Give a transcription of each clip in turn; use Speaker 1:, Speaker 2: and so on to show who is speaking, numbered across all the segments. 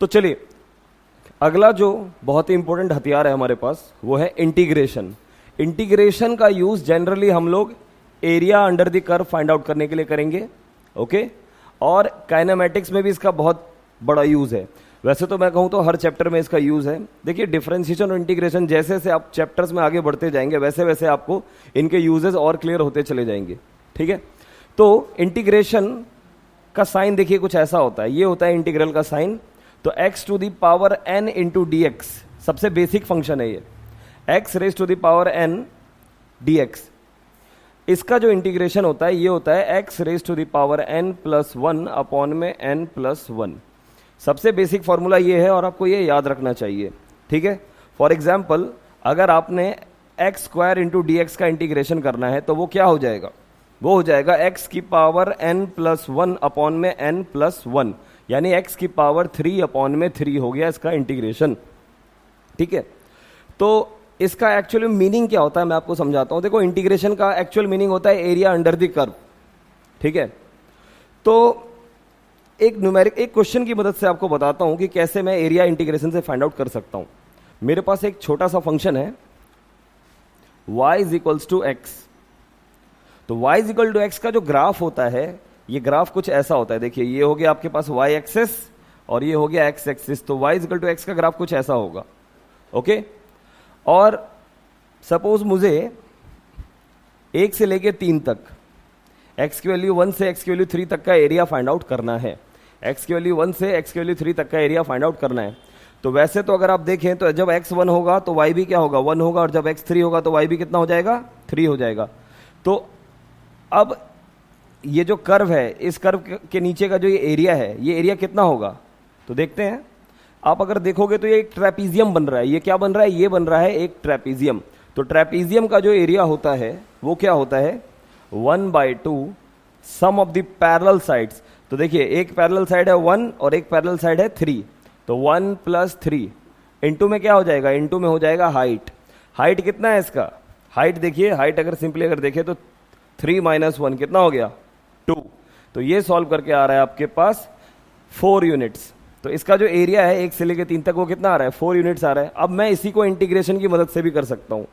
Speaker 1: तो चलिए, अगला जो बहुत ही इंपॉर्टेंट हथियार है हमारे पास वो है इंटीग्रेशन। इंटीग्रेशन का यूज जनरली हम लोग area under the curve find out करने के लिए करेंगे, ओके। और काइनेमेटिक्स में भी इसका बहुत बड़ा यूज है। वैसे तो मैं कहूँ तो हर चैप्टर में इसका यूज है। देखिए, डिफरेंशिएशन और इंटीग्रेशन जैसे जैसे आप चैप्टर्स में आगे बढ़ते जाएंगे वैसे वैसे आपको इनके यूजेस और क्लियर होते चले जाएंगे, ठीक है। तो इंटीग्रेशन का साइन देखिए कुछ ऐसा होता है, ये होता है इंटीग्रल का साइन। तो x to the power n into d x सबसे बेसिक फंक्शन है ये, x raise to the power n dx। इसका जो इंटीग्रेशन होता है ये होता है x raise to the power n plus 1 upon में n प्लस 1। सबसे बेसिक फॉर्मूला ये है और आपको ये याद रखना चाहिए, ठीक है। फॉर एग्जाम्पल, अगर आपने x square into d x का इंटीग्रेशन करना है तो वो क्या हो जाएगा, वो हो जाएगा x की पावर n प्लस 1 अपॉन में n प्लस 1, यानी x की पावर 3 अपॉन में 3 हो गया इसका इंटीग्रेशन, ठीक है। तो इसका एक्चुअल मीनिंग क्या होता है मैं आपको समझाता हूं। देखो, इंटीग्रेशन का एक्चुअल मीनिंग होता है एरिया अंडर द कर्व, ठीक है। तो एक क्वेश्चन की मदद से आपको बताता हूं कि कैसे मैं एरिया इंटीग्रेशन से फाइंड आउट कर सकता हूं। मेरे पास एक छोटा सा फंक्शन है y is equals to x. तो y is equal to x का जो ग्राफ होता है, ये ग्राफ कुछ ऐसा होता है। देखिए, ये हो गया आपके पास y एक्सिस और ये हो गया x एक्सिस। तो y is equal to x का ग्राफ कुछ ऐसा होगा, ओके। और सपोज मुझे 1 से लेके 3 तक x की वैल्यू 1 से x की वैल्यू 3 तक का एरिया फाइंड आउट करना है। x की वैल्यू 1 से x की वैल्यू 3 तक का एरिया फाइंड आउट करना है। तो वैसे तो अगर आप देखें तो जब x 1 होगा तो y भी क्या होगा, 1 होगा, और जब x 3 होगा तो y भी कितना हो जाएगा, 3 हो जाएगा। तो अब ये जो कर्व है, इस कर्व के नीचे का जो ये एरिया कितना होगा, तो देखते हैं। आप अगर देखोगे तो ये एक ट्रेपीजियम बन रहा है। ये क्या बन रहा है, ये बन रहा है एक ट्रेपीजियम। तो ट्रेपीजियम का जो एरिया होता है वो क्या होता है, 1/2 सम ऑफ द पैरेलल साइड्स। तो देखिए, एक पैरेलल साइड है 1 और एक पैरेलल साइड है 3। तो 1 प्लस 3 इंटू में क्या हो जाएगा, इंटू में हो जाएगा हाइट। हाइट कितना है इसका, हाइट देखिए, हाइट अगर सिंपली अगर देखें तो 3 माइनस 1 कितना हो गया, 2। तो ये सॉल्व करके आ रहा है आपके पास 4 यूनिट्स। तो इसका जो एरिया है 1 से लेकर 3 तक वो कितना आ रहा है, 4 यूनिट्स आ रहा है। अब मैं इसी को इंटीग्रेशन की मदद से भी कर सकता हूं।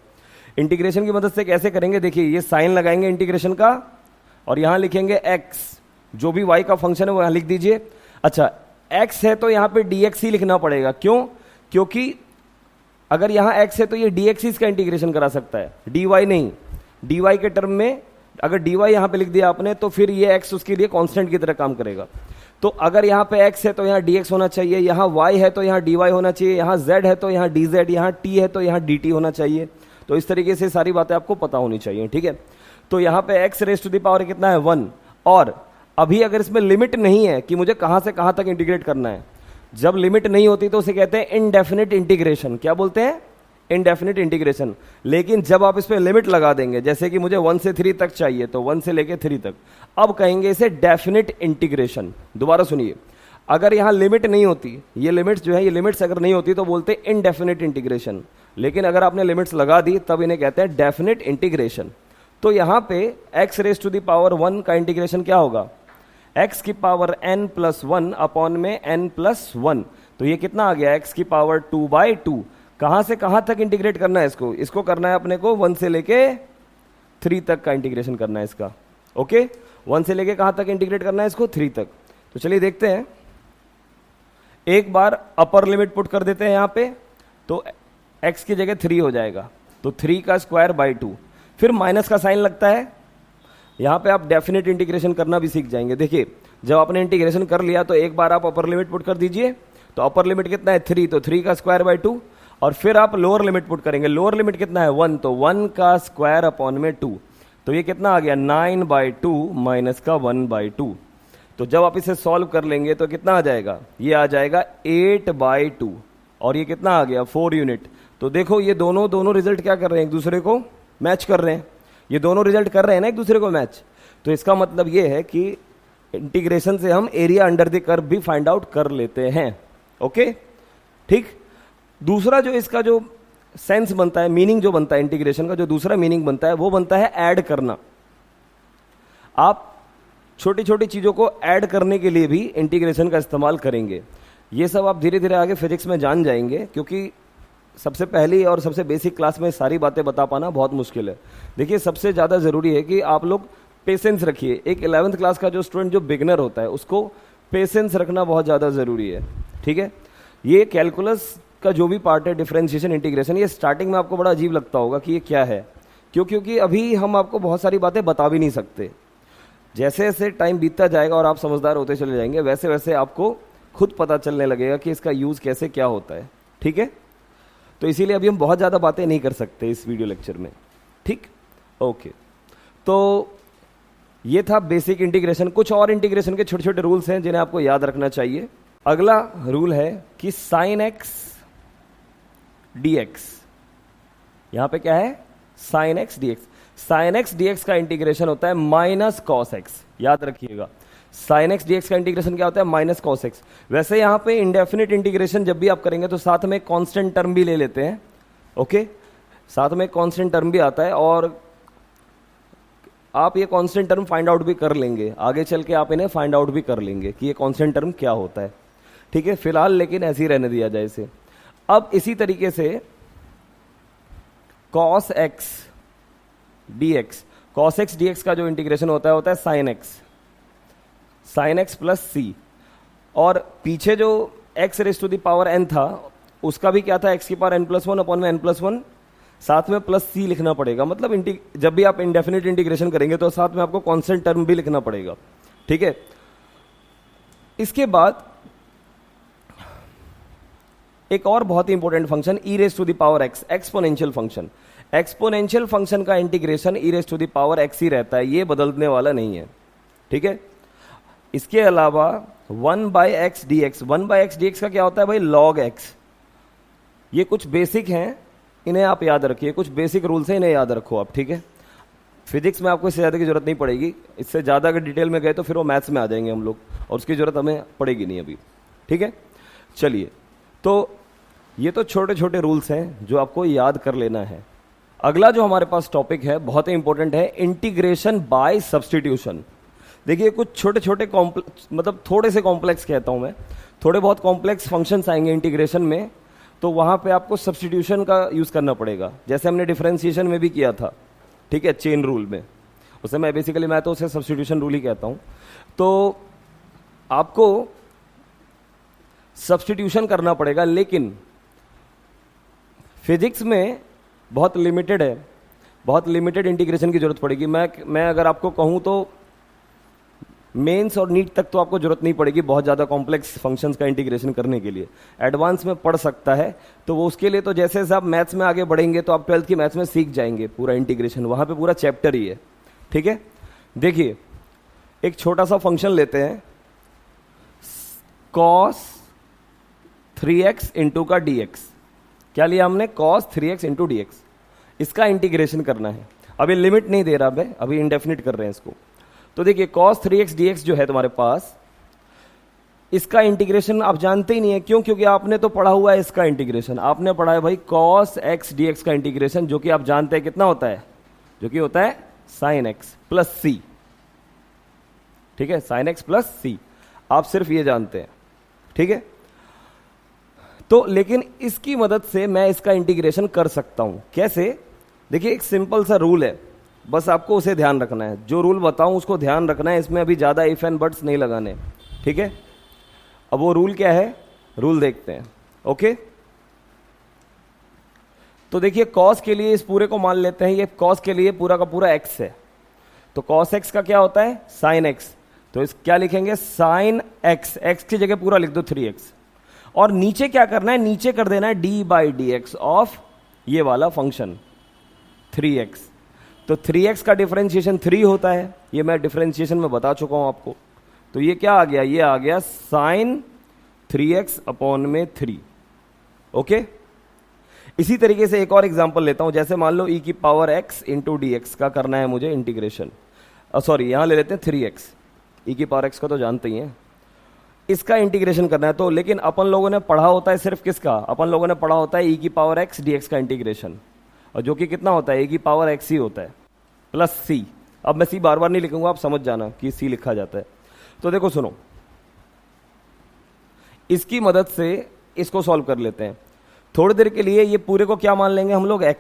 Speaker 1: इंटीग्रेशन की मदद से कैसे करेंगे, देखिए, ये साइन लगाएंगे इंटीग्रेशन का और यहां लिखेंगे x, जो भी y का फंक्शन है वो यहां लिख दीजिए। अच्छा, x है तो यहां पे dx ही लिखना पड़ेगा। क्यों, क्योंकि अगर यहां x है तो ये dx ही इसका इंटीग्रेशन करा सकता है, dy नहीं। dy के टर्म में अगर dy यहां पे लिख दिया आपने तो फिर ये x उसके लिए कांस्टेंट की तरह काम करेगा। तो अगर यहां पे x है तो यहां dx होना चाहिए, यहां y है तो यहां dy होना चाहिए, यहां z है तो यहां dz, यहां t है तो यहां dt होना चाहिए। तो इस तरीके से सारी बातें आपको पता होनी चाहिए, ठीक है। तो यहां पे x raise to the power कितना है, 1। और अभी अगर इसमें लिमिट नहीं है कि मुझे कहां से कहां तक इंटीग्रेट करना है, जब लिमिट नहीं होती तो उसे कहते हैं इनडेफिनिट इंटीग्रेशन। क्या बोलते हैं, इनडेफिनिट इंटीग्रेशन। लेकिन जब आप इस पे लिमिट लगा देंगे, जैसे कि मुझे 1 से 3 तक चाहिए तो 1 से लेके 3 तक, अब कहेंगे इसे डेफिनिट इंटीग्रेशन। दोबारा सुनिए, अगर यहां लिमिट नहीं होती, ये लिमिट्स जो है, ये लिमिट्स अगर नहीं होती तो बोलते इनडेफिनिट इंटीग्रेशन। लेकिन अगर आपने लिमिट्स लगा दी तब इन्हें कहते हैं डेफिनिट इंटीग्रेशन। तो यहां पे x raise to the power 1 का इंटीग्रेशन क्या होगा, x की पावर n प्लस 1 अपॉन में n प्लस 1। तो ये कितना आ गया, x की पावर 2/2। कहां से कहां तक इंटीग्रेट करना है इसको करना है अपने को 1 से लेके 3 तक का इंटीग्रेशन करना है इसका, ओके। 1 से लेके कहां तक इंटीग्रेट करना है इसको, 3 तक। तो चलिए देखते हैं। एक बार अपर लिमिट पुट कर देते हैं यहां पे, तो x की जगह 3 हो जाएगा। तो 3 का स्क्वायर बाई 2, फिर माइनस का साइन लगता है। यहां पे आप डेफिनेट इंटीग्रेशन करना भी सीख जाएंगे। देखिए, जब आपने इंटीग्रेशन कर लिया तो एक बार आप अपर लिमिट पुट कर दीजिए। तो अपर लिमिट कितना है, 3, तो 3 का स्क्वायर बाई 2। और फिर आप लोअर लिमिट पुट करेंगे। लोअर लिमिट कितना है, 1, तो 1 का स्क्वायर अपॉन में 2। तो ये कितना आ गया, 9/2 माइनस का 1/2। तो जब आप इसे सॉल्व कर लेंगे तो कितना आ जाएगा, ये आ जाएगा 8/2। और ये कितना आ गया, 4 यूनिट। तो देखो, ये दोनों रिजल्ट क्या कर रहे हैं, एक दूसरे को मैच कर रहे हैं। ये दोनों रिजल्ट कर रहे हैं ना एक दूसरे को मैच। तो इसका मतलब ये है कि इंटीग्रेशन से हम एरिया अंडर द कर्व भी फाइंड आउट कर लेते हैं, ओके, ठीक। दूसरा जो इसका जो सेंस बनता है, मीनिंग जो बनता है इंटीग्रेशन का, जो दूसरा मीनिंग बनता है वो बनता है ऐड करना। आप छोटी छोटी चीजों को ऐड करने के लिए भी इंटीग्रेशन का इस्तेमाल करेंगे। ये सब आप धीरे धीरे आगे फिजिक्स में जान जाएंगे, क्योंकि सबसे पहली और सबसे बेसिक क्लास में सारी बातें बता पाना बहुत मुश्किल है। देखिए, सबसे ज़्यादा ज़रूरी है कि आप लोग पेशेंस रखिए। एक 11th क्लास का जो स्टूडेंट जो बिगनर होता है उसको पेशेंस रखना बहुत ज़्यादा ज़रूरी है, ठीक है। ये कैलकुलस का जो भी पार्ट है, डिफरेंशिएशन, इंटीग्रेशन, ये स्टार्टिंग में आपको बड़ा अजीब लगता होगा कि ये क्या है, क्योंकि अभी हम आपको बहुत सारी बातें बता भी नहीं सकते। जैसे जैसे टाइम बीतता जाएगा और आप समझदार होते चले जाएंगे, वैसे वैसे आपको खुद पता चलने लगेगा कि इसका यूज़ कैसे क्या होता है, ठीक है। तो इसीलिए अभी हम बहुत ज़्यादा बातें नहीं कर सकते इस वीडियो लेक्चर में, ठीक, ओके। तो ये था बेसिक इंटीग्रेशन। कुछ और इंटीग्रेशन के छोटे छोटे रूल्स हैं जिन्हें आपको याद रखना चाहिए। अगला रूल है कि साइन एक्स डी एक्स, यहां पे क्या है, sine x d x. Sine x d x का इंटीग्रेशन होता है माइनस कॉस एक्स, याद रखिएगा। साइन एक्स डी एक्स का इंटीग्रेशन क्या होता है, माइनस कॉस एक्स। वैसे यहां पे इंडेफिनिट इंटीग्रेशन जब भी आप करेंगे तो साथ में कांस्टेंट टर्म भी ले लेते हैं, ओके, साथ में कांस्टेंट टर्म भी आता है, और आप ये कांस्टेंट टर्म फाइंड आउट भी कर लेंगे आगे चल के, आप इन्हें फाइंड आउट भी कर लेंगे कि ये कांस्टेंट टर्म क्या होता है, ठीक है। फिलहाल लेकिन ऐसे ही रहने दिया जाए इसे। अब इसी तरीके से cos x dx, cos x dx का जो इंटीग्रेशन होता है sin x प्लस सी, और पीछे जो x raise to the power n था उसका भी क्या था, x की power n plus one upon में n प्लस वन, साथ में प्लस सी लिखना पड़ेगा। मतलब जब भी आप इंडेफिनिट इंटीग्रेशन करेंगे तो साथ में आपको कांस्टेंट टर्म भी लिखना पड़ेगा, ठीक है। इसके बाद एक और बहुत ही important function e raise to the power X, exponential function. Exponential function का integration e raise to the power X ही रहता है, ये बदलने वाला नहीं है, ठीक है। इसके अलावा 1/x dx, 1/x dx का क्या होता है भाई, log x। ये कुछ बेसिक हैं, इन्हें आप याद रखिए, कुछ बेसिक रूल्स हैं, इन्हें याद रखो आप, ठीक है। फिजिक्स में आपको इससे ज़्यादा की जरूरत नहीं पड़ेगी, इससे ज़्यादा अगर डिटेल में गए तो फिर वो मैथ्स में आ जाएंगे हम लोग, और उसकी जरूरत हमें पड़ेगी नहीं अभी, ठीक है। चलिए, तो ये तो छोटे छोटे रूल्स हैं जो आपको याद कर लेना है। अगला जो हमारे पास टॉपिक है बहुत ही इंपॉर्टेंट है, इंटीग्रेशन बाय सब्सटीट्यूशन। देखिए, कुछ छोटे छोटे मतलब थोड़े से कॉम्प्लेक्स कहता हूं मैं, थोड़े बहुत कॉम्प्लेक्स फंक्शंस आएंगे इंटीग्रेशन में, तो वहां पे आपको सब्सटीट्यूशन का यूज करना पड़ेगा, जैसे हमने डिफरेंशिएशन में भी किया था, ठीक है, चेन रूल में। उसे मैं तो उसे सब्सटीट्यूशन रूल ही कहता हूं। तो आपको सब्सटीट्यूशन करना पड़ेगा, लेकिन फिजिक्स में बहुत लिमिटेड है, बहुत लिमिटेड इंटीग्रेशन की जरूरत पड़ेगी। मैं अगर आपको कहूं तो मेंस और नीट तक तो आपको जरूरत नहीं पड़ेगी बहुत ज़्यादा कॉम्प्लेक्स फंक्शंस का इंटीग्रेशन करने के लिए। एडवांस में पढ़ सकता है, तो वो उसके लिए तो जैसे जैसे आप मैथ्स में आगे बढ़ेंगे तो आप 12th की मैथ्स में सीख जाएंगे पूरा इंटीग्रेशन, वहाँ पे पूरा चैप्टर ही है, ठीक है। देखिए, एक छोटा सा फंक्शन लेते हैं, cos 3x इंटू का dx। क्या लिया हमने, cos 3x इंटू dx। इसका इंटीग्रेशन करना है। अभी लिमिट नहीं दे रहा मैं, अभी इंडेफिनिट कर रहे हैं इसको। तो देखिए, cos 3x dx जो है तुम्हारे पास, इसका इंटीग्रेशन आप जानते ही नहीं है। क्यों? क्योंकि आपने तो पढ़ा हुआ है इसका इंटीग्रेशन, आपने पढ़ा है भाई cos x dx का इंटीग्रेशन, जो कि आप जानते हैं कितना होता है, जो कि होता है sin x प्लस सी, ठीक है, sin x प्लस सी, आप सिर्फ ये जानते हैं, ठीक है। तो लेकिन इसकी मदद से मैं इसका इंटीग्रेशन कर सकता हूं। कैसे? देखिए, एक सिंपल सा रूल है, बस आपको उसे ध्यान रखना है। जो रूल बताऊं उसको ध्यान रखना है, इसमें अभी ज्यादा इफ एंड बट्स नहीं लगाने, ठीक है। अब वो रूल क्या है, रूल देखते हैं, ओके। तो देखिए, cos के लिए इस पूरे को मान लेते हैं, ये cos के लिए पूरा का पूरा x है, तो cos x का क्या होता है, sin x। तो इस क्या लिखेंगे, sin x, x की जगह पूरा लिख दो 3x, और नीचे क्या करना है, नीचे कर देना है d/dx ऑफ ये वाला फंक्शन 3x। तो 3x का डिफरेंशिएशन 3 होता है, ये मैं डिफरेंशिएशन में बता चुका हूं आपको। तो ये क्या आ गया, ये आ गया sin 3x अपॉन में 3, ओके। इसी तरीके से एक और एग्जांपल लेता हूं, जैसे मान लो e की power x into d x का करना है मुझे इंटीग्रेशन, सॉरी यहां ले लेते हैं 3x, e की पावर x का तो जानते ही हैं, इसका इंटीग्रेशन करना है। तो लेकिन अपन लोगों ने पढ़ा होता है सिर्फ किसका, अपन लोगों ने पढ़ा होता है e की पावर x dx का इंटीग्रेशन, और जो कि कितना होता है, e की पावर x ही होता है प्लस c। अब मैं c बार बार नहीं लिखूंगा, आप समझ जाना कि c लिखा जाता है। तो देखो सुनो, इसकी मदद से इसको सॉल्व कर लेते हैं। थोड़ी देर के लिए ये पूरे को क्या मान लेंगे हम लोग x,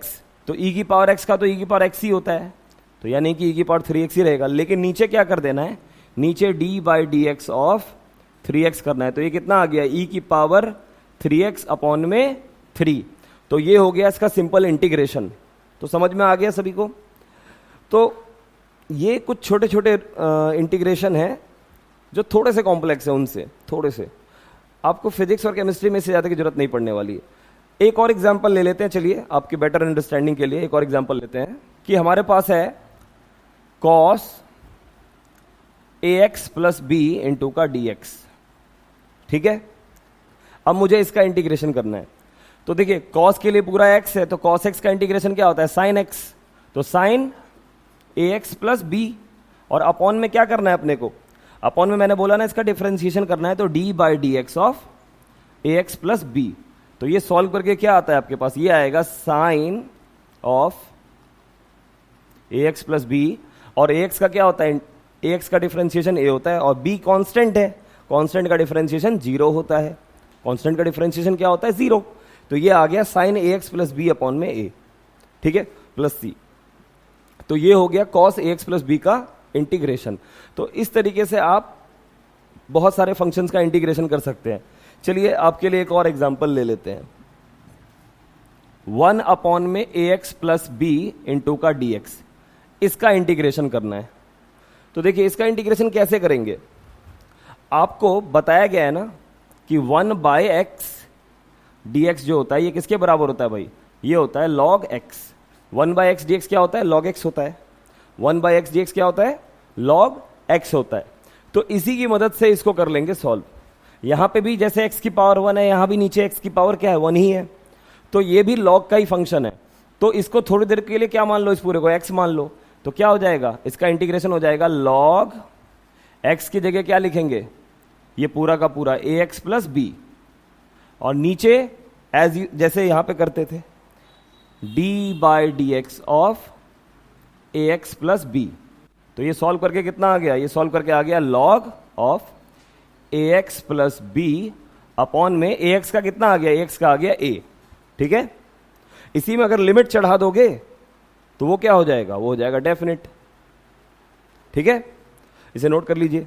Speaker 1: तो e की पावर x का तो e की पावर x ही होता है, तो यानी कि e की पावर 3x ही रहेगा। लेकिन नीचे क्या कर देना है, नीचे d by d x of 3x करना है। तो ये कितना आ गया, e की पावर 3x अपॉन में 3। तो ये हो गया इसका सिंपल इंटीग्रेशन। तो समझ में आ गया सभी को। तो ये कुछ छोटे छोटे इंटीग्रेशन है जो थोड़े से कॉम्प्लेक्स है, उनसे थोड़े से आपको फिजिक्स और केमिस्ट्री में से ज़्यादा की जरूरत नहीं पड़ने वाली है। एक और एग्जांपल ले लेते हैं, चलिए आपकी बेटर अंडरस्टैंडिंग के लिए एक और एग्जांपल लेते हैं कि हमारे पास है cos ax plus b into का dx, ठीक है। अब मुझे इसका इंटीग्रेशन करना है। तो देखिए cos के लिए पूरा x है, तो cos x का इंटीग्रेशन क्या होता है, sin x, तो sin ax प्लस बी, और अपॉन में क्या करना है अपने को, अपॉन में मैंने बोला ना इसका डिफरेंशिएशन करना है, तो d by d x of a x plus b. तो ये सॉल्व करके क्या आता है आपके पास, ये आएगा sine of a x plus b, और ए एक्स का क्या होता है, ए एक्स का डिफरेंशिएशन ए होता है, और बी कांस्टेंट है, कांस्टेंट का डिफरेंशिएशन जीरो होता है, कांस्टेंट का डिफरेंशिएशन क्या होता है, जीरो। तो ये आ गया साइन ए एक्स प्लस बी अपॉन में ए, ठीक है, प्लस सी। तो ये हो गया cos A x plus B का इंटीग्रेशन। तो इस तरीके से आप बहुत सारे फंक्शंस का इंटीग्रेशन कर सकते हैं। चलिए आपके लिए एक और एग्जांपल ले लेते हैं। 1 अपॉन में a x plus b into का डी एक्स, इसका इंटीग्रेशन करना है। तो देखिए इसका इंटीग्रेशन कैसे करेंगे, आपको बताया गया है ना कि 1 बाय एक्स डी एक्स जो होता है ये किसके बराबर होता है भाई, ये होता है log x. 1 by x d x क्या होता है, लॉग एक्स होता है। 1 बाय एक्स डी एक्स क्या होता है, लॉग एक्स होता है। तो इसी की मदद से इसको कर लेंगे सॉल्व। यहां पे भी जैसे x की पावर 1 है, यहां भी नीचे x की पावर क्या है, 1 ही है, तो ये भी log का ही फंक्शन है। तो इसको थोड़ी देर के लिए क्या मान लो, इस पूरे को x मान लो, तो क्या हो जाएगा, इसका इंटीग्रेशन हो जाएगा log x की जगह क्या लिखेंगे, ये पूरा का पूरा ax प्लस बी, और नीचे एज जैसे यहां पे करते थे d by d x of a x plus b. तो ये सॉल्व करके कितना आ गया, ये सॉल्व करके आ गया log of a x plus b upon में ए एक्स का कितना आ गया, ए एक्स का आ गया ए, ठीक है। इसी में अगर लिमिट चढ़ा दोगे तो वो क्या हो जाएगा, वो हो जाएगा डेफिनेट, ठीक है। इसे नोट कर लीजिए।